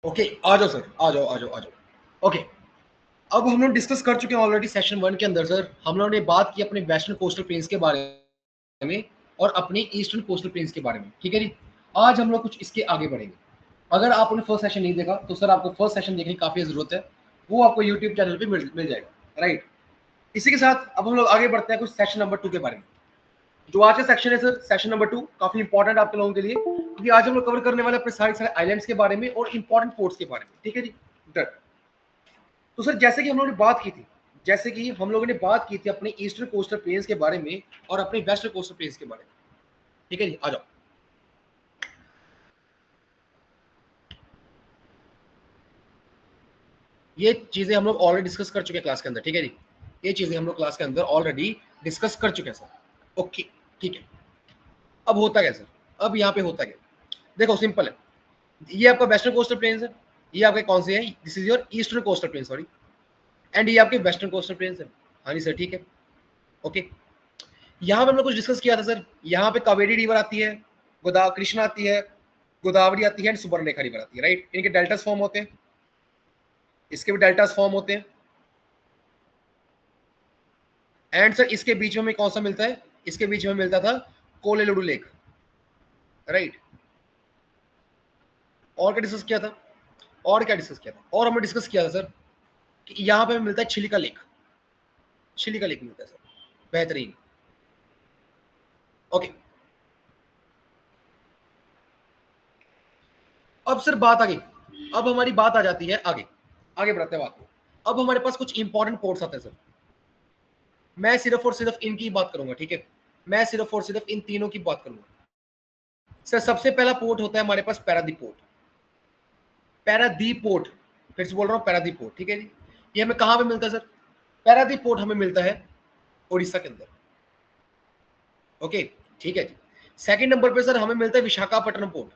Okay, आ जाओ sir, आ जाओ आ जाओ आ जाओ। ओके, अब हम लोग डिस्कस कर चुके हैं ऑलरेडी सेशन 1 के अंदर सर। हम लोगों ने बात की अपने वेस्टर्न कोस्टल प्लेन्स के बारे में और अपने ईस्टर्न कोस्टल प्लेन्स के बारे में, ठीक है जी। आज हम लोग कुछ इसके आगे बढ़ेंगे। अगर आपने फर्स्ट सेशन नहीं देखा तो सर आपको फर्स्ट सेशन देखने की काफ़ी ज़रूरत है, वो आपको यूट्यूब चैनल पे मिल जाएगा, राइट। इसी के साथ अब हम लोग आगे बढ़ते हैं कुछ सेशन नंबर 2 के बारे में। जो आज का सेक्शन है सर, सेशन नंबर 2 काफी इंपॉर्टेंट आपके लोगों के लिए, क्योंकि आज हम लोग कवर करने वाले अपने सारे आइलैंड्स के बारे में और इंपॉर्टेंट पोर्ट्स के बारे में, ठीक है जी। डन। तो सर जैसे कि हम लोगों ने बात की थी, जैसे कि हम लोगों ने बात की थी अपने ईस्टर्न कोस्टल प्लेन्स के बारे में और अपने वेस्टर्न कोस्टल प्लेन्स के बारे में, ठीक है जी। आ जाओ, ये चीजें हम लोग ऑलरेडी डिस्कस कर चुके हैं क्लास के अंदर, ठीक है जी। ये चीजें हम लोग क्लास के अंदर ऑलरेडी डिस्कस कर चुके हैं सर। ओके, ठीक है। अब होता क्या सर, अब यहाँ पे होता क्या, देखो सिंपल है। ये आपका वेस्टर्न कोस्टल प्लेन्स है, ये आपके कौन से हैं, this is your eastern coastal plain, sorry, and ये आपके वेस्टर्न कोस्टल प्लेन्स है। हाँ जी सर, ठीक है। ओके, यहाँ पे हमने कुछ डिस्कस किया था सर। यहाँ पे कावेरी रिवर आती है, कृष्णा आती है, गोदावरी आती है एंड सुबर्णरेखा रिवर आती है, राइट। इनके डेल्टास फॉर्म होते हैं, इसके भी डेल्टास फॉर्म होते हैं। एंड सर इसके बीच में हमें कौन सा मिलता है, इसके बीच में मिलता था कोलेलुडू लेक, राइट। और क्या डिस्कस किया था, और क्या डिस्कस किया था, और हमने डिस्कस किया था सर कि यहाँ पे हमें मिलता है चिलिका लेक, चिलिका लेक मिलता है सर, बेहतरीन। ओके, अब सर बात आ गई, अब हमारी बात आ जाती है आगे, आगे बढ़ते हैं बात को। अब हमारे पास कुछ इंपॉर्टेंट पोर्ट्स आते हैं सर। मैं सिर्फ और सिर्फ इनकी बात करूंगा, ठीक है। मैं सिर्फ और सिर्फ इन तीनों की बात करूंगा सर। सबसे पहला पोर्ट होता है हमारे पास पैरादीप पोर्ट, पैरादीप पोर्ट, फिर से बोल रहा हूँ पैरादीप पोर्ट, ठीक है जी। ये हमें कहां पे मिलता है सर, पैरादीप पोर्ट हमें मिलता है उड़ीसा के अंदर। ओके, ठीक है जी। सेकंड नंबर पे सर हमें मिलता है विशाखापट्टनम पोर्ट।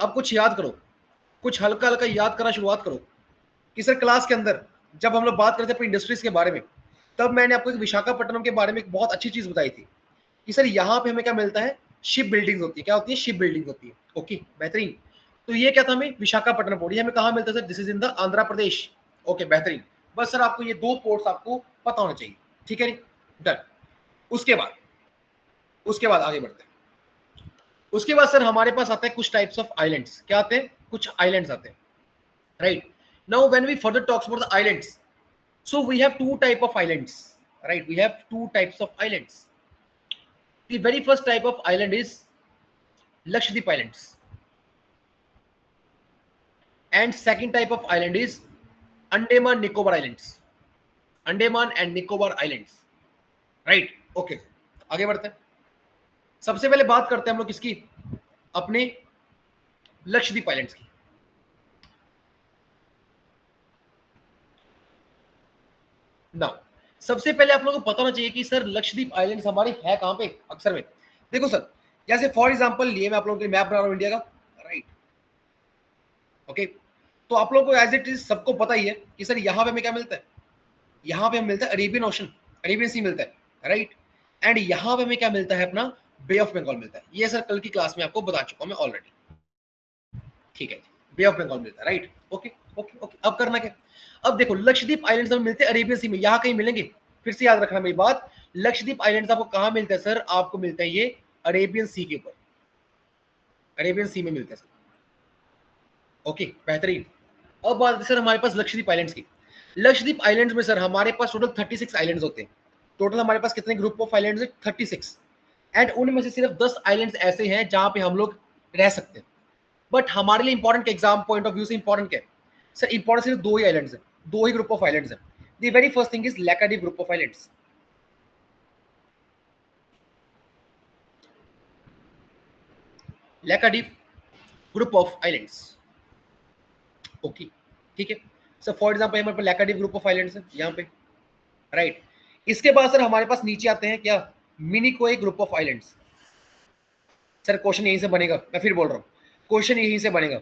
अब कुछ याद करो, कुछ हल्का हल्का याद करना शुरुआत करो कि सर क्लास के अंदर जब हम लोग बात करते थे अपनी इंडस्ट्रीज के बारे में, तब मैंने आपको एक विशाखापट्टनम के बारे में एक बहुत अच्छी चीज बताई थी कि सर यहाँ पे हमें क्या मिलता है, शिप बिल्डिंग्स होती है। क्या होती है, शिप बिल्डिंग्स होती है। ओके, बेहतरीन। तो ये क्या था हमें, विशाखापट्टनम पोर्ट, ये हमें कहाँ मिलता है sir, this is in the Andhra Pradesh. Okay, बेहतरीन। बस सर आपको ये दो पोर्ट्स आपको पता होना चाहिए, ठीक है, डन। उसके बाद, उसके बाद आगे बढ़ते हैं। उसके बाद सर हमारे पास आता है कुछ टाइप्स ऑफ आइलैंड्स। क्या आते हैं, कुछ आइलैंड्स आते हैं, right. Now when we further talks about the islands, so we have two type of islands, right? We have two types of islands. The very first type of island is Lakshadweep Islands, and second type of island is Andaman Nicobar Islands, Andaman and Nicobar Islands, right? Okay, आगे बढ़ते हैं। सबसे पहले बात करते हैं हम लोग किसकी, अपने लक्षद्वीप आइलैंड्स की। नाउ सबसे पहले आप लोगों को पता होना चाहिए कि सर लक्षद्वीप आइलैंड्स हमारे है कहां पे, अक्सर में। देखो सर, जैसे फॉर एग्जांपल लिए मैं आप लोगों के मैप बना रहा हूं इंडिया का, राइट। ओके, तो आप लोगों को एज इट इज सबको पता ही है कि सर यहाँ पे हमें क्या मिलता है, यहाँ पे हमें मिलता है अरेबियन ओशन, अरेबियन सी मिलता है, राइट। एंड यहाँ पे हमें क्या मिलता है, अपना बे ऑफ बंगाल मिलता है। ये सर कल की क्लास में आपको बता चुका हूं मैं ऑलरेडी, ठीक है। बे ऑफ बंगाल मिलता है, राइट। ओके ओके ओके, अब करना क्या, अब देखो लक्षद्वीप आइलैंड्स हमें मिलते हैं अरेबियन सी में, यहाँ कहीं मिलेंगे, फिर से याद रखना मेरी बात। लक्षद्वीप आइलैंड्स आपको कहाँ मिलता है सर, आपको मिलता है ये अरेबियन सी के ऊपर, अरेबियन सी में मिलता है सर। ओके, बेहतरीन। अब बात सर हमारे पास लक्षद्वीप आइलैंड्स की। लक्षद्वीप आइलैंड्स में सर हमारे पास टोटल 36 आइलैंड्स होते हैं। टोटल हमारे पास कितने ग्रुप ऑफ आइलैंड्स है, 36। एंड उनमें से सिर्फ 10 आइलैंड्स ऐसे हैं जहां पे हम लोग रह सकते हैं। बट हमारे लिए important exam point of view से इंपॉर्टेंट क्या है सर, इंपॉर्टेंट सिर्फ दो ही आइलैंड्स हैं, दो ही ग्रुप ऑफ आइलैंड्स हैं। The very first thing is Laccadive group of islands. Laccadive group of islands, okay, ठीक है सर। फॉर एग्जांपल हमारे पास लैकाडीप ग्रुप ऑफ आइलैंड्स है यहाँ पे, राइट। इसके बाद सर हमारे पास नीचे आते हैं क्या, Minicoy group of islands. Sir question यहीं से बनेगा, मैं फिर बोल रहा हूँ, क्वेश्चन यहीं से बनेगा।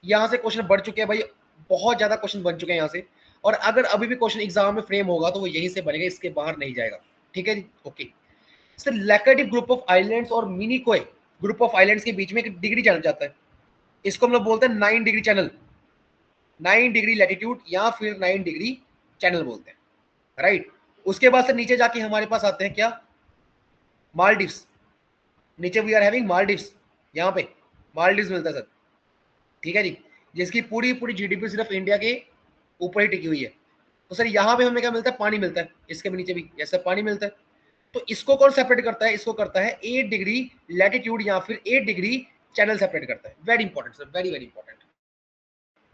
यहाँ से क्वेश्चन बढ़ चुके हैं भाई, बहुत ज्यादा क्वेश्चन बन चुके हैं यहाँ से। और अगर अभी भी क्वेश्चन एग्जाम में फ्रेम होगा तो वो यहीं से बनेगा, इसके बाहर नहीं जाएगा, ठीक है जी। Okay sir, Laccadive group of islands और मिनिकोय ग्रुप ऑफ आइलैंड्स के बीच में एक डिग्री जाना जाता है, इसको हम लोग बोलते हैं 9 डिग्री चैनल, 9 डिग्री लैटिट्यूड या फिर 9 डिग्री चैनल बोलते हैं, राइट। उसके बाद से नीचे जाके हमारे पास आते हैं क्या, मालदीव्स। नीचे वी आर हैविंग मालदीव्स, यहाँ पे मालदीव्स मिलता है सर, ठीक है जी, जिसकी पूरी पूरी जीडीपी सिर्फ इंडिया के ऊपर ही टिकी हुई है। तो सर यहाँ पे हमें क्या मिलता है, पानी मिलता है, इसके भी नीचे भी ऐसा पानी मिलता है। तो इसको कौन सेपरेट करता है, इसको करता है 8 डिग्री लैटिट्यूड या फिर 8 डिग्री चैनल सेपरेट करता है। Very important sir, very very important.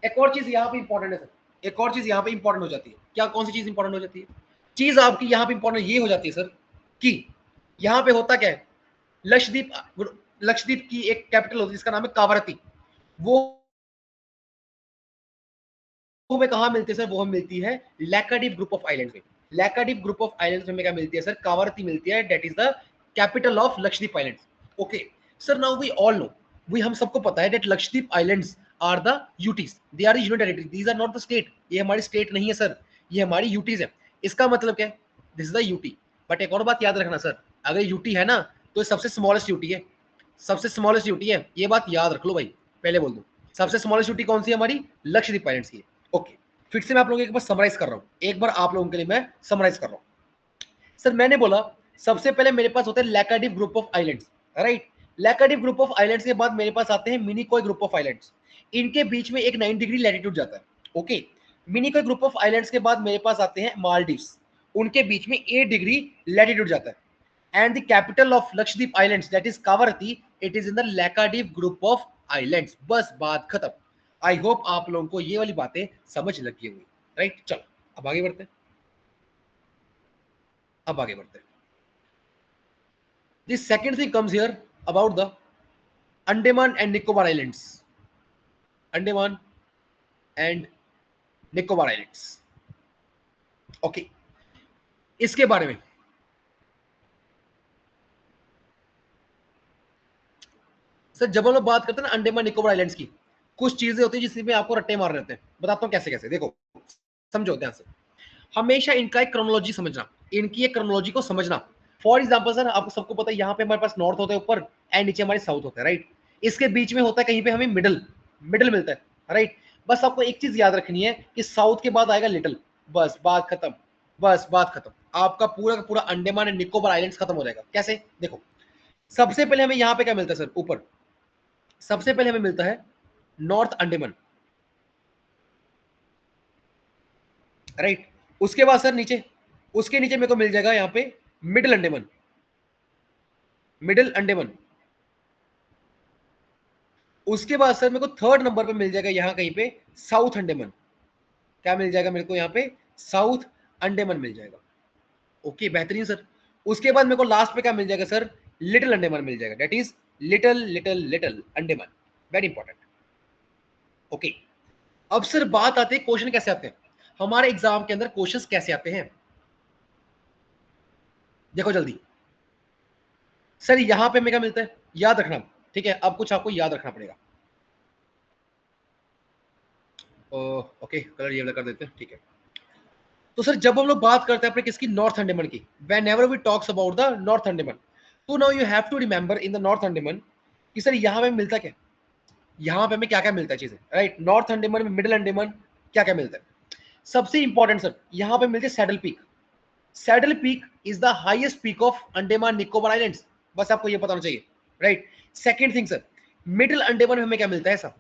एक और चीज यहाँ पे इंपॉर्टेंट है सर, एक और चीज यहाँ पे इंपॉर्टेंट हो जाती है, क्या कौन सी चीज इंपॉर्टेंट हो जाती है, चीज आपकी यहाँ पे इंपॉर्टेंट ये हो जाती है सर कि यहाँ पे होता क्या है, लक्षद्वीप, लक्षद्वीप की एक कैपिटल होती है जिसका नाम है कावरती, वो हमें कहाँ मिलती है सर, वो हमें मिलती है लैकाडीप ग्रुप ऑफ आइलैंड्स में। लैकाडीप ग्रुप ऑफ आइलैंड्स में क्या मिलती है सर, कावरती मिलती है, that is the capital of Lakshadweep islands. Okay sir, now we all know, we हम सबको पता है that Lakshadweep islands are the UTs, they are union territory, these are not the state, ये हमारी स्टेट नहीं है सर, ये हमारी यूटीज है। इसका मतलब क्या है, this is the UT. But एक और बात याद रखना सर, अगर यूटी है ना तो ये सबसे स्मॉलेस्ट यूटी है, सबसे स्मॉलेस्ट यूटी है, ये बात याद रख लो भाई, पहले बोल दो। सबसे स्मॉलेस्ट यूटी कौन सी है, हमारी लक्षद्वीप आइलैंड्स की है। ओके, फिर से मैं आप लोगों को एक बार समराइज कर रहा हूं, एक बार आप लोगों के लिए मैं समराइज कर रहा हूं। सर मैंने बोला सबसे पहले मेरे पास होते हैं Laccadive group of islands, right. Laccadive group of islands के बाद मेरे पास आते हैं मिनिकॉय ग्रुप ऑफ आइलैंड्स, इनके बीच में एक 9 डिग्री लैटिट्यूड जाता है। Okay, Minicoy group of islands के बाद मेरे पास आते हैं मालदीव्स, उनके बीच में 8 डिग्री लैटिट्यूड जाता है। And the capital of Lakshadweep islands that is Kavaratti, it is in the Laccadive group of islands. बस बात खत्म। आई होप आप लोगों को ये वाली बातें समझ लगी होंगी, राइट। चलो अब आगे बढ़ते हैं, अब आगे बढ़ते हैं। This second thing comes here about the Andaman and Nicobar islands, Andaman and Nicobar islands. Okay, इसके बारे में सर जब हम लोग बात करते हैं ना अंडमान निकोबार आइलैंड्स की, कुछ चीजें होती है जिसमें आपको रट्टे मार रहते हैं, बताता हूँ कैसे कैसे, देखो समझो ध्यान से। हमेशा इनका एक क्रोनोलॉजी समझना, इनकी एक क्रोनोलॉजी को समझना। फॉर एग्जांपल सर आपको सबको पता है यहाँ पे हमारे पास नॉर्थ होता है ऊपर, एंड नीचे हमारे साउथ होता है, राइट। इसके बीच में होता है कहीं पे हमें मिडल, मिडल मिलता है, राइट। बस आपको एक चीज याद रखनी है कि साउथ के बाद आएगा लिटिल, बस बात खत्म, बस बात खत्म। आपका पूरा का पूरा अंडमान एंड निकोबार आइलैंड्स खत्म हो जाएगा। कैसे, देखो सबसे पहले हमें यहाँ पे क्या मिलता है सर, ऊपर सबसे पहले हमें मिलता है नॉर्थ अंडमान, राइट। उसके बाद सर नीचे, उसके नीचे मेरे को मिल जाएगा यहाँ पे मिडिल अंडमान, मिडिल अंडमान। उसके बाद सर मेरे को थर्ड नंबर पे मिल जाएगा यहाँ कहीं पे साउथ अंडमान, क्या मिल जाएगा मेरे को यहाँ पे, साउथ अंडमान मिल जाएगा। ओके बेहतरीन सर। उसके बाद मेरे को लास्ट पे क्या मिल जाएगा सर, लिटिल अंडमान मिल जाएगा, that is little little little Andaman, very important. Okay, अब सर बात आती है क्वेश्चन कैसे आते हैं, हमारे एग्जाम के अंदर क्वेश्चंस कैसे आते हैं। देखो जल्दी सर, यहां पे हमें क्या मिलता है, याद रखना, ठीक है। अब कुछ आपको याद रखना पड़ेगा। ओके कलर ये वाला कर देते हैं, ठीक है। तो सर जब हम लोग बात करते हैं अपने किसकी, नॉर्थ अंडमान की, whenever we talks about the north Andaman, तो now you have to remember in the north Andaman कि सर यहाँ पे मिलता क्या, यहाँ पे हमें क्या क्या मिलता है चीजें, राइट। नॉर्थ अंडमान में, मिडिल अंडमान क्या क्या मिलता है, सबसे इंपॉर्टेंट सर यहाँ पे मिलते हैं saddle peak. Saddle peak is the highest peak of Andaman Nicobar islands, बस आपको ये पता होना चाहिए, right. Second thing sir, middle Andaman में हमें क्या मिलता है sir,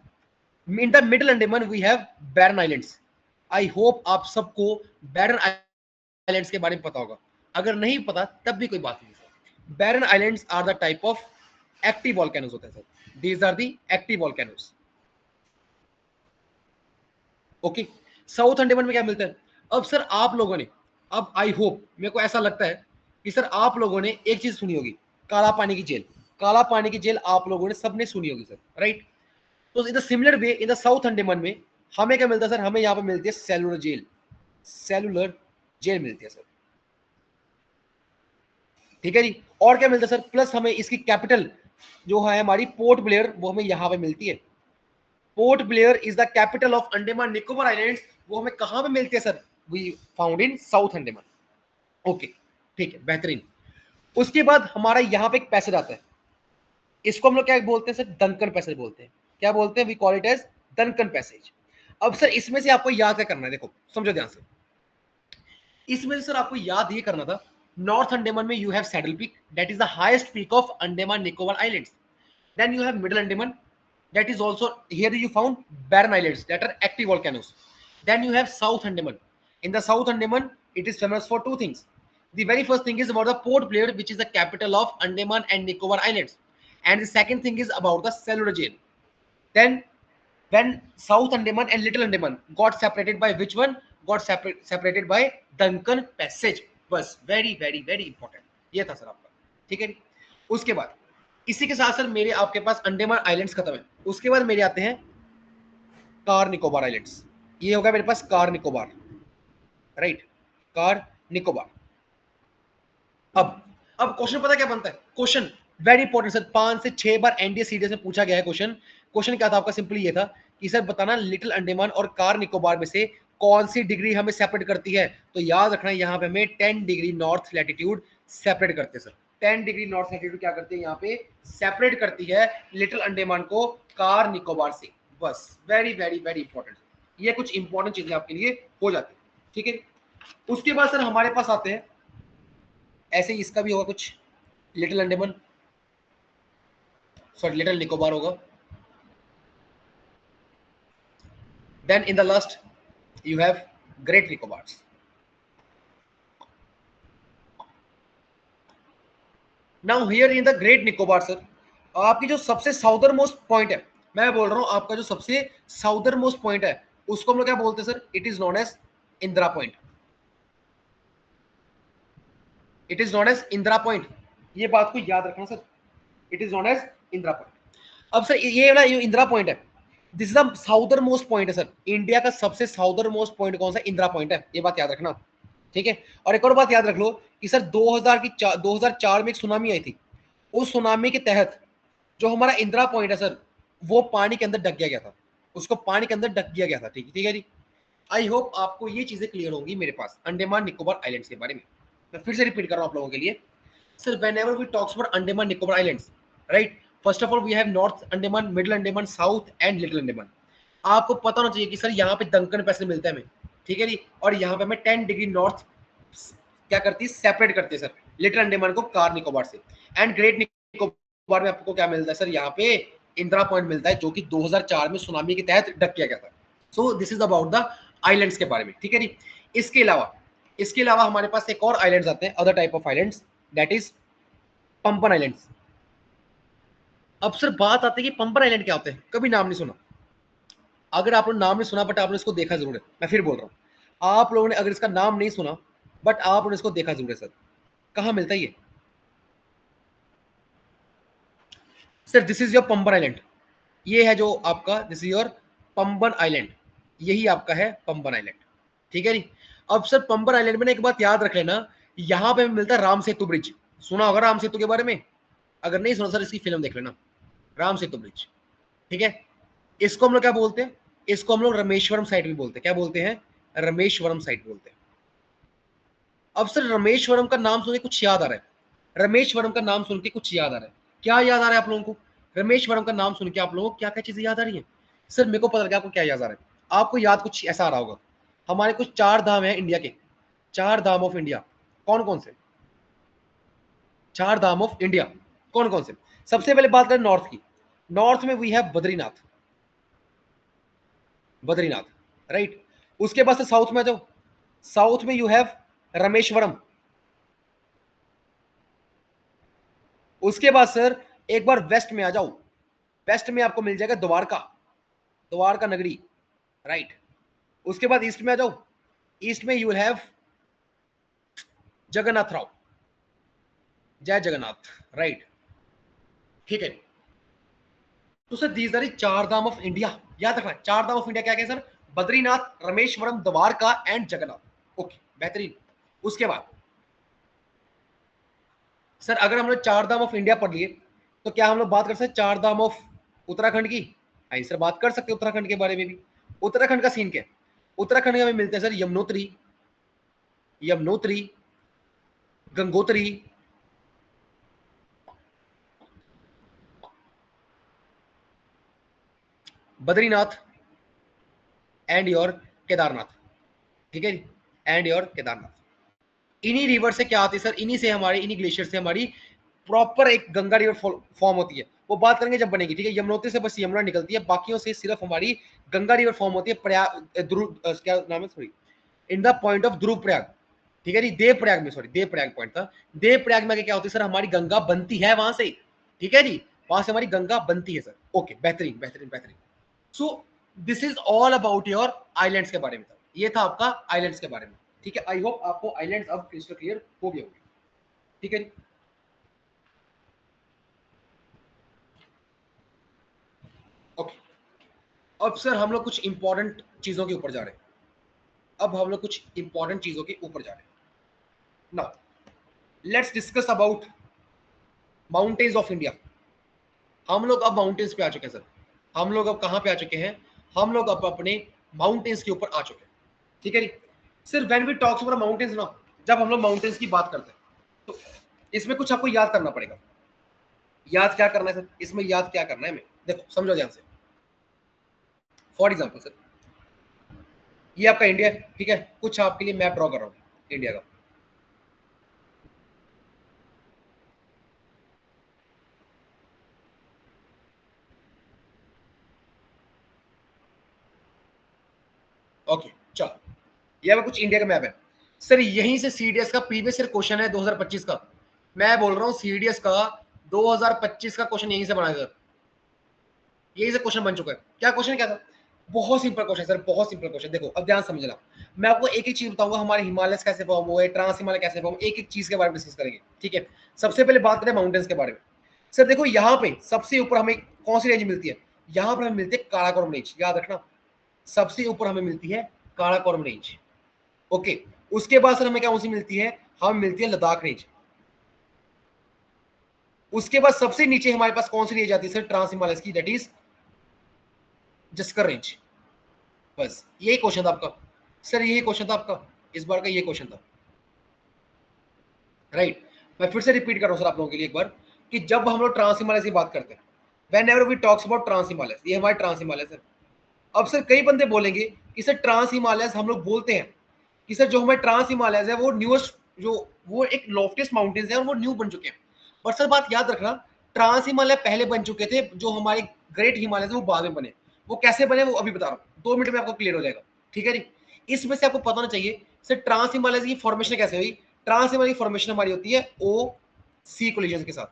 in the middle Andaman we have Barren islands. I hope आप सबको बैरन आइलैंड्स के बारे में पता होगा, अगर नहीं पता तब भी कोई बात नहीं sir. Barren islands are the type of active volcanoes होते हैं sir, these are the active volcanoes. Okay, south Andaman में क्या मिलता है, अब सर आप लोगों ने, अब आई होप मेरे को ऐसा लगता है कि सर आप लोगों ने एक चीज सुनी होगी, काला पानी की जेल, काला पानी की जेल आप लोगों ने सबने सुनी होगी सर, राइट। तो in the similar way in the south Andaman में हमें क्या मिलता है सर, हमें यहाँ पे मिलती है सेलुलर जेल, सेलुलर जेल मिलती है सर, ठीक है जी। और क्या मिलता है सर, प्लस हमें इसकी कैपिटल जो है हमारी पोर्ट ब्लेयर, वो हमें यहाँ पे मिलती है। Port Blair is the capital of Andaman Nicobar islands, वो हमें कहाँ पे मिलती है sir, we found in south Andaman. Okay ठीक है बेहतरीन। उसके बाद हमारा यहाँ पे एक पैसेज आता है, इसको हम लोग क्या बोलते हैं सर, डंकन पैसेज बोलते हैं। क्या बोलते हैं, we call it as Duncan Passage. अब सर इसमें से आपको याद क्या करना है, देखो समझो ध्यान से, इसमें से सर आपको याद ये करना था, नॉर्थ अंडमान में you have saddle peak, that is the highest peak of Andaman Nicobar islands. Then you have middle Andaman, that is also here you found barren islands that are active volcanoes. Then you have South Andaman. In the South Andaman, it is famous for two things. The very first thing is about the Port Blair, which is the capital of Andaman and Nicobar Islands, and the second thing is about the cellular jail. Then when South Andaman and Little Andaman got separated by which one? Got separated by Duncan Passage. बस very very very important, ये था sir आपका, ठीक है। उसके बाद इसी के साथ सर मेरे आपके पास अंडमान आइलैंड्स खत्म है, उसके बाद मेरे आते हैं कार निकोबार आइलैंड्स। ये होगा मेरे पास कार निकोबार, राइट, कार निकोबार। अब क्वेश्चन पता क्या बनता है, क्वेश्चन वेरी इंपॉर्टेंट सर, 5 से 6 बार एनडीए सीडीएस में पूछा गया है क्वेश्चन। क्वेश्चन क्या था आपका, सिंपली ये था कि सर बताना लिटिल अंडमान और कार निकोबार में से कौन सी डिग्री हमें सेपरेट करती है। तो याद रखना यहाँ पे हमें 10 डिग्री नॉर्थ लैटिट्यूड सेपरेट करते हैं सर, 10 डिग्री नॉर्थ लैटिट्यूड क्या करते हैं यहाँ पे, सेपरेट करती है लिटिल अंडमान को कार निकोबार से। बस वेरी वेरी वेरी इंपॉर्टेंट, ये कुछ इंपॉर्टेंट चीजें आपके लिए हो जाती है, ठीक है। उसके बाद सर हमारे पास आते हैं, ऐसे ही इसका भी होगा कुछ, Little Andaman, sorry Little Nicobar होगा। Then in the last you have Great Nicobar. Now here in the Great Nicobar sir, आपकी जो सबसे साउदर मोस्ट पॉइंट है, मैं बोल रहा हूं आपका जो सबसे साउदर मोस्ट पॉइंट है, उसको हम लोग क्या बोलते हैं sir, it is known as Indira Point. It is known as Indira Point, ये बात को याद रखना sir, it is known as Indira Point. अब सर ये वाला इंदिरा पॉइंट है, this is the southernmost point है सर, इंडिया का सबसे साउदर मोस्ट पॉइंट कौन सा, इंदिरा पॉइंट है, ये बात याद रखना, ठीक है। और एक और बात याद रख लो कि सर 2004 में एक सुनामी आई थी, उस सुनामी के तहत जो हमारा इंदिरा पॉइंट है सर, वो पानी के अंदर ढक गया था, उसको पानी के अंदर ढक दिया गया था, ठीक है जी। आई होप आपको ये चीजें क्लियर होंगी मेरे पास अंडमान निकोबार आइलैंड्स के बारे में। मैं फिर से रिपीट कर रहा हूं आप लोगों के लिए sir, whenever we talks about Andaman Nicobar Islands, right, first of all we have North Andaman, Middle Andaman, South and Little Andaman। आपको पता होना चाहिए कि सर यहाँ पे दंकन पैसे मिलता है हमें, ठीक है जी, और यहाँ पे हमें 10 डिग्री नॉर्थ क्या करती है, सेपरेट करती है सर लिटिल अंडमान को कार निकोबार से। एंड ग्रेट निकोबार में आपको क्या मिलता है सर, यहाँ पे इंदिरा पॉइंट मिलता है, जो कि 2004 में सुनामी के तहत ढक किया गया था। So this is about the islands के बारे में, ठीक है जी। इसके अलावा हमारे पास एक और आइलैंड्स आते हैं, other type of islands, that is Pamban islands. अब सर बात आती है कि पंपन आइलैंड क्या होते हैं, कभी नाम नहीं सुना। अगर आप लोग नाम नहीं सुना बट आपने इसको देखा जरूर है, मैं फिर बोल रहा हूँ, आप लोगों ने अगर इसका नाम नहीं सुना बट आपने इसको देखा जरूर है सर। कहाँ मिलता है ये sir, this is your Pamban island, ये है जो आपका, this is your Pamban island, यही आपका है पंपन आइलैंड, ठीक है जी। अब सर पंपन आइलैंड में ना एक बात याद रख लेना, यहाँ पे मिलता है राम सेतु ब्रिज, सुना होगा राम सेतु के बारे में, अगर नहीं सुना सर इसकी फिल्म देख लेना, राम सेतु ब्रिज, ठीक है। इसको हम लोग क्या बोलते हैं, इसको हम लोग रामेश्वरम साइट भी बोलते हैं, क्या बोलते हैं, रामेश्वरम साइट बोलते हैं। अब सर रामेश्वरम का नाम सुन के कुछ याद आ रहा है, रामेश्वरम का नाम सुन के कुछ याद आ रहा है, क्या याद आ रहा है आप लोगों को, रामेश्वरम का नाम सुन के आप लोगों को क्या क्या चीजें याद आ रही है। सर मेरे को पता लगा आपको क्या याद आ रहा है, आपको याद कुछ ऐसा आ रहा होगा, हमारे कुछ 4 धाम है इंडिया के, 4 धाम ऑफ इंडिया, कौन कौन से 4 धाम ऑफ इंडिया, कौन कौन से। सबसे पहले बात करें नॉर्थ की, नॉर्थ में we have Badrinath, Badrinath, right. उसके बाद से साउथ में आ जाओ, साउथ में यू हैव रामेश्वरम। उसके बाद सर एक बार वेस्ट में आ जाओ, वेस्ट में आपको मिल जाएगा द्वारका, द्वारका नगरी, राइट। उसके बाद ईस्ट में आ जाओ, ईस्ट में यू हैव जगन्नाथ राव, जय जगन्नाथ, राइट, ठीक है। तो sir these are 4 dham of India, याद रखना 4 धाम ऑफ इंडिया क्या क्या sir, Badrinath, Rameswaram, Dwarka and Jagannath, okay बेहतरीन। उसके बाद सर अगर हम लोग 4 धाम ऑफ इंडिया पढ़ लिए, तो क्या हम लोग बात कर सकते हैं 4 धाम ऑफ उत्तराखंड की, हाँ सर बात कर सकते हैं उत्तराखंड के बारे में भी। उत्तराखंड का सीन क्या है, उत्तराखंड में हमें मिलते हैं sir Yamunotri, Yamunotri, Gangotri, Badrinath and your Kedarnath, ठीक है, एंड योर केदारनाथ। इन्हीं रिवर से क्या आती है सर, इन्हीं से हमारी, इन्हीं ग्लेशियर से हमारी प्रॉपर एक गंगा रिवर फॉर्म होती है। वो बात करेंगे जब बनेगी, ठीक है। यमुनोत्री से बस यमुना निकलती है, बाकियों से सिर्फ हमारी गंगा रिवर फॉर्म होती है। प्रयाग, ध्रुव, क्या नाम है, sorry, in the point of Dhruv Prayag, ठीक है जी, देव प्रयाग में, सॉरी देव प्रयाग पॉइंट था। देव प्रयाग में क्या होती है सर, हमारी गंगा बनती है वहां से, ठीक है जी, वहां से हमारी गंगा बनती है सर। ओके, बेहतरीन बेहतरीन बेहतरीन। So this is all about your islands के बारे में था, ये था आपका आइलैंड्स के बारे में, ठीक है। आई होप आपको आइलैंड्स अब क्रिस्टल क्लियर हो गया होगा, ठीक है जी। ओके, अब सर हम लोग कुछ इंपॉर्टेंट चीजों के ऊपर जा रहे हैं, अब हम लोग कुछ इंपॉर्टेंट चीजों के ऊपर जा रहे हैं। Now let's discuss about mountains of India. हम लोग अब माउंटेन्स पे आ चुके हैं सर, हम लोग अब कहां पे आ चुके हैं, हम लोग अब अपने माउंटेन्स के ऊपर आ चुके हैं, ठीक है जी। Sir when we talks about mountains ना, जब हम लोग माउंटेन्स की बात करते हैं तो इसमें कुछ आपको याद करना पड़ेगा। याद क्या करना है सर, इसमें याद क्या करना है हमें, देखो समझो ध्यान से। फॉर एग्जाम्पल सर, ये आपका इंडिया है, ठीक है, कुछ आपके लिए मैप ड्रॉ कर रहा हूं इंडिया का। ओके चलो, ये कुछ इंडिया का मैप है सर। यहीं से सीडीएस का प्रीवियस ईयर क्वेश्चन है 2025 का, मैं बोल रहा हूँ सीडीएस का 2025 का क्वेश्चन यहीं से बना है सर, यही से क्वेश्चन बन चुका है। क्या क्वेश्चन क्या था, बहुत सिंपल क्वेश्चन सर, बहुत सिंपल क्वेश्चन। देखो अब ध्यान समझना, मैं आपको एक एक चीज बताऊंगा, हमारे हिमालय कैसे फॉर्म हुए, ट्रांस हिमालय कैसे फॉर्म, एक एक चीज के बारे में डिस्कस करेंगे, ठीक है। सबसे पहले बात करें माउंटेन्स के बारे में। सर देखो यहाँ पे सबसे ऊपर हमें कौन सी रेंज मिलती है, यहाँ पर हमें मिलती है काराकोरम रेंज, याद रखना, सबसे ऊपर हमें मिलती है काराकोरम रेंज। ओके, उसके बाद सर हमें क्या कौन सी मिलती है, हमें मिलती है लद्दाख रेंज। उसके बाद सबसे नीचे हमारे पास कौन सी रेंज आती है सर, ट्रांस हिमालय की, दैट इज जस्कर रेंज। बस यही क्वेश्चन था आपका सर, यही क्वेश्चन था आपका, इस बार का ये क्वेश्चन था, राइट। मैं फिर से रिपीट कर रहा हूं सर आप लोगों के लिए एक बार, कि जब हम लोग ट्रांस हिमालय की बात करते हैं, whenever we talks about trans Himalaya, ये हमारे ट्रांस हिमालय सर। अब सर कई बंदे बोलेंगे कि सर ट्रांस हिमालय हम लोग बोलते हैं कि सर जो हमारे ट्रांस हिमालय है वो न्यूएस्ट, जो वो एक लॉफ्टेस्ट माउंटेन्स है और वो न्यू बन चुके हैं। पर सर बात याद रखना, ट्रांस हिमालय पहले बन चुके थे, जो हमारे ग्रेट हिमालय वो बाद में बने। वो कैसे बने वो अभी बता रहा हूँ, 2 मिनट में आपको क्लियर हो जाएगा, ठीक है जी। इसमें से आपको पता होना चाहिए सर ट्रांस हिमालय की फॉर्मेशन कैसे हुई। ट्रांस हिमालय की फॉर्मेशन हमारी होती है ओ सी कोलिजन के साथ।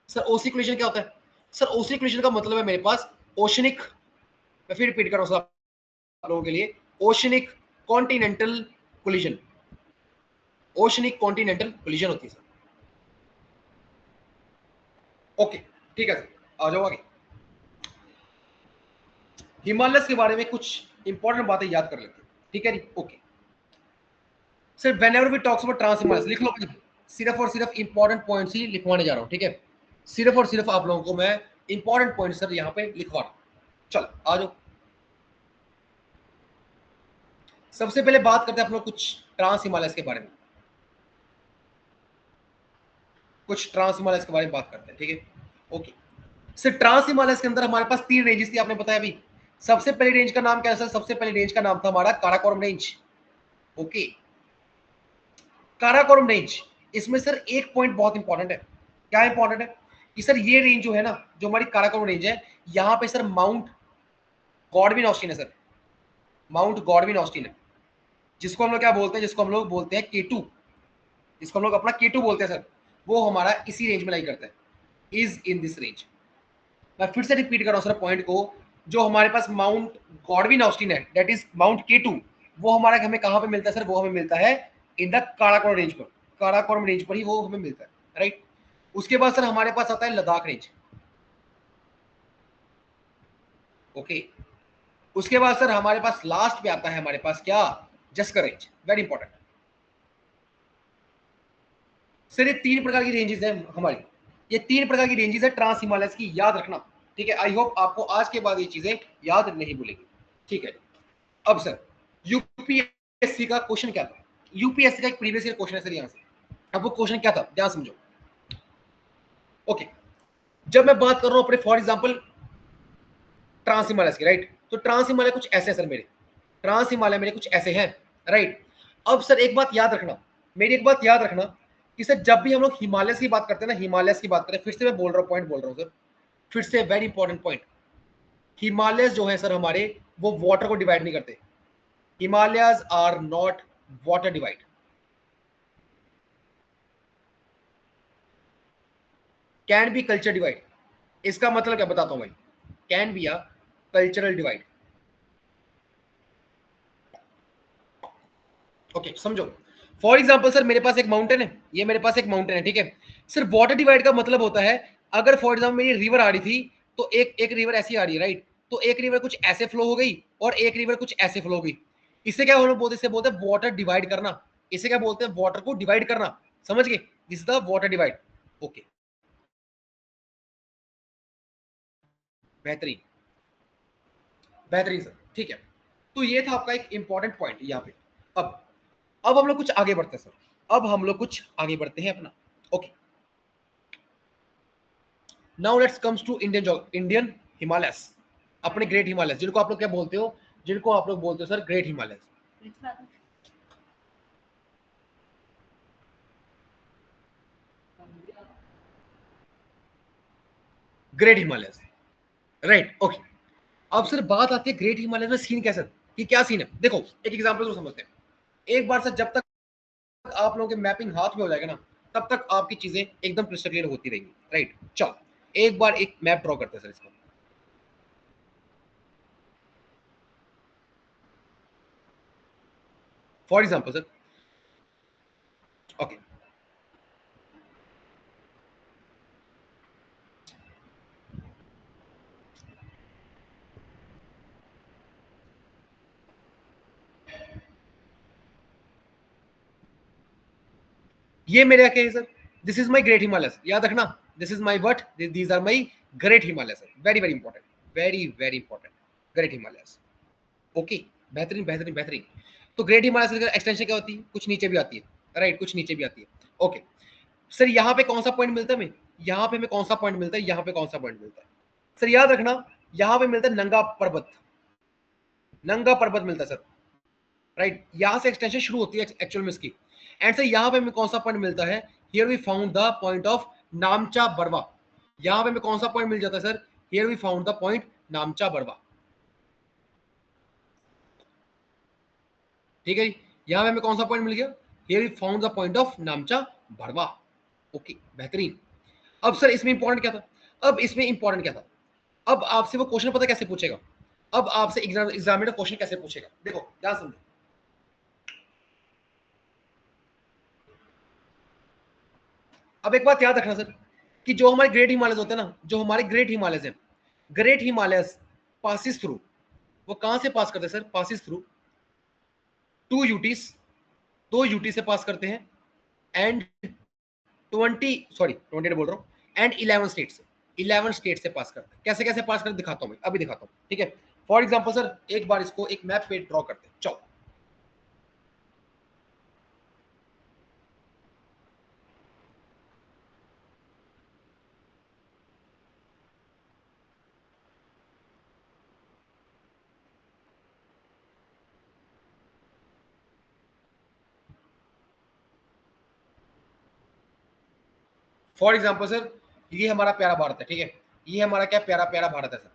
सर ओसी कोलिजन क्या होता है, सर ओसी कोलिजन का मतलब है मेरे पास ओशनिक, मैं फिर रिपीट कर रहा हूँ आप लोगों के लिए, oceanic continental collision, oceanic continental collision होती है सर। ओके ठीक है सर, आ जाओ आगे। हिमालयस के बारे में कुछ इंपॉर्टेंट बातें याद कर लेते हैं, ठीक है जी। Okay sir, whenever we talks about trans Himalayas, लिख लो, सिर्फ और सिर्फ इंपॉर्टेंट पॉइंट्स ही लिखवाने जा रहा हूँ, ठीक है। सिर्फ और सिर्फ आप लोगों को मैं इंपॉर्टेंट पॉइंट सर यहाँ पे लिखवा रहा हूँ। चलो आ जाओ, सबसे पहले बात करते हैं आप लोग कुछ ट्रांस हिमालयस के बारे में, कुछ ट्रांस हिमालयस के बारे में बात करते हैं, ठीक है। ओके सर, ट्रांस हिमालयस के अंदर हमारे पास 3 रेंजेस थी, आपने बताया अभी। सबसे पहली रेंज का नाम क्या है सर, सबसे पहली रेंज का नाम था हमारा Karakoram range. Okay, Karakoram range, इसमें सर एक पॉइंट बहुत इंपॉर्टेंट है। क्या इंपॉर्टेंट है कि सर ये रेंज जो है ना, जो हमारी काराकोरम रेंज है, यहाँ पे सर माउंट गॉडविन ऑस्टिन है सर, माउंट गॉडविन ऑस्टिन है, जिसको हम लोग क्या बोलते हैं, जिसको हम लोग बोलते हैं K2, जिसको हम लोग अपना K2 बोलते हैं सर, वो हमारा इसी रेंज में लाई करता है, इज इन दिस रेंज। मैं फिर से रिपीट कर रहा हूँ सर पॉइंट को, जो हमारे पास माउंट गॉडविन ऑस्टिन है, दैट इज माउंट K2, वो हमारा हमें कहाँ पे मिलता है सर, वो हमें मिलता है इन द काराकोरम रेंज पर, काराकोरम रेंज पर ही वो हमें मिलता है, राइट। उसके बाद सर हमारे पास आता है लद्दाख रेंज। ओके, उसके बाद सर हमारे पास लास्ट पे आता है हमारे पास क्या, Zanskar range, very important. Sir ये 3 प्रकार की रेंजेस है हमारी, ये 3 प्रकार की रेंजेस है ट्रांस हिमालयस की, याद रखना, ठीक है। आई होप आपको आज के बाद ये चीजें याद नहीं भूलेंगी, ठीक है। अब सर यूपीएससी का क्वेश्चन क्या था, यूपीएससी का एक प्रीवियस ईयर क्वेश्चन है सर यहाँ से। अब वो क्वेश्चन क्या था, ध्यान समझो। ओके, जब मैं बात कर रहा हूँ अपने फॉर एग्जाम्पल ट्रांस हिमालय की, राइट। तो ट्रांस हिमालय कुछ ऐसे है सर, मेरे ट्रांस हिमालय मेरे कुछ ऐसे हैं, राइट। अब सर एक बात याद रखना, मेरी एक बात याद रखना कि सर जब भी हम लोग हिमालय की बात करते हैं ना, हिमालय की बात करें, फिर से मैं बोल रहा हूँ, पॉइंट बोल रहा हूँ सर, फिर से वेरी इंपॉर्टेंट पॉइंट, हिमालय जो है सर हमारे, वो वाटर को डिवाइड नहीं करते। Himalayas are not water divide. Can be culture divide. इसका मतलब क्या बताता हूं भाई, can be a cultural divide. Okay समझो, फॉर एग्जाम्पल सर मेरे पास एक माउंटेन है, ये मेरे पास एक माउंटेन है, ठीक है। सर वाटर डिवाइड का मतलब होता है, अगर फॉर एग्जाम्पल मेरी रिवर आ रही थी, तो एक रिवर ऐसी आ रही है, राइट। तो एक रिवर कुछ ऐसे फ्लो हो गई और एक रिवर कुछ ऐसे फ्लो हो गई। इससे क्या हम लोग बोलते हैं, इसे बोलते हैं वाटर डिवाइड करना। इसे क्या बोलते हैं, वाटर को डिवाइड करना। समझ गए, this is the water divide. Okay, बेहतरीन, बेहतरीन सर, ठीक है। तो ये था आपका एक इंपॉर्टेंट पॉइंट यहाँ पे। अब हम लोग कुछ आगे बढ़ते हैं सर, अब हम लोग कुछ आगे बढ़ते हैं अपना। Okay, now let's comes to Indian Himalayas, अपने ग्रेट हिमालयस, जिनको आप लोग क्या बोलते हो, जिनको आप लोग बोलते हो sir great Himalayas. Great Himalayas, right. Okay, अब सर बात आती है ग्रेट हिमालयस में सीन कैसा, कि क्या सीन है। देखो एक एग्जांपल तो समझते हैं। एक बार सर जब तक आप लोगों के मैपिंग हाथ में हो जाएगा ना, तब तक आपकी चीजें एकदम क्रिस्टल क्लियर होती रहेंगी, राइट। चलो एक बार एक मैप ड्रॉ करते हैं सर इसका। फॉर एग्जाम्पल सर, ओके, ये मेरा क्या है sir, this is my great Himalayas, याद रखना, this is my what, these are my great Himalayas, very very important, very very important, great Himalayas. Okay, बेहतरीन बेहतरीन बेहतरीन। तो ग्रेट हिमालयस की एक्सटेंशन क्या होती है, कुछ नीचे भी आती है, राइट, कुछ नीचे भी आती है। ओके सर, यहाँ पे कौन सा पॉइंट मिलता है हमें, यहाँ पे हमें कौन सा पॉइंट मिलता है, यहाँ पे कौन सा पॉइंट मिलता है सर, याद रखना, यहाँ पे मिलता है नंगा पर्वत, नंगा पर्वत मिलता है सर, राइट। यहाँ से एक्सटेंशन शुरू होती है एक्चुअल में इसकी। एंड सर यहाँ पे हमें कौन सा पॉइंट मिलता है, here we found the point of Namcha Barwa. यहाँ पे हमें कौन सा पॉइंट मिल जाता है sir, here we found the point Namcha Barwa, ठीक है। यहाँ पे हमें कौन सा पॉइंट मिल गया, here we found the point of Namcha Barwa. Okay, बेहतरीन। अब सर इसमें इंपॉर्टेंट क्या था, अब इसमें इंपॉर्टेंट क्या था, अब आपसे वो क्वेश्चन पता कैसे पूछेगा, अब आपसे एग्जामिनर क्वेश्चन कैसे पूछेगा, देखो ध्यान समझो। अब एक बात याद रखना सर, कि जो हमारे ग्रेट हिमालयस होते हैं ना, जो हमारे ग्रेट हिमालयस हैं, ग्रेट हिमालयस पासिस थ्रू, वो कहां से पास करते हैं sir, passes through two UTs, दो यूटी से पास करते हैं, एंड 20 बोल रहा हूँ, एंड 11 स्टेट से, 11 स्टेट से पास करते हैं। कैसे कैसे पास करते दिखाता हूँ मैं, अभी दिखाता हूँ, ठीक है। फॉर एग्जाम्पल सर एक बार इसको एक मैप पे ड्रॉ करते हैं, चलो। फॉर एग्जाम्पल सर ये हमारा प्यारा भारत है, ठीक है, ये हमारा क्या प्यारा प्यारा भारत है सर,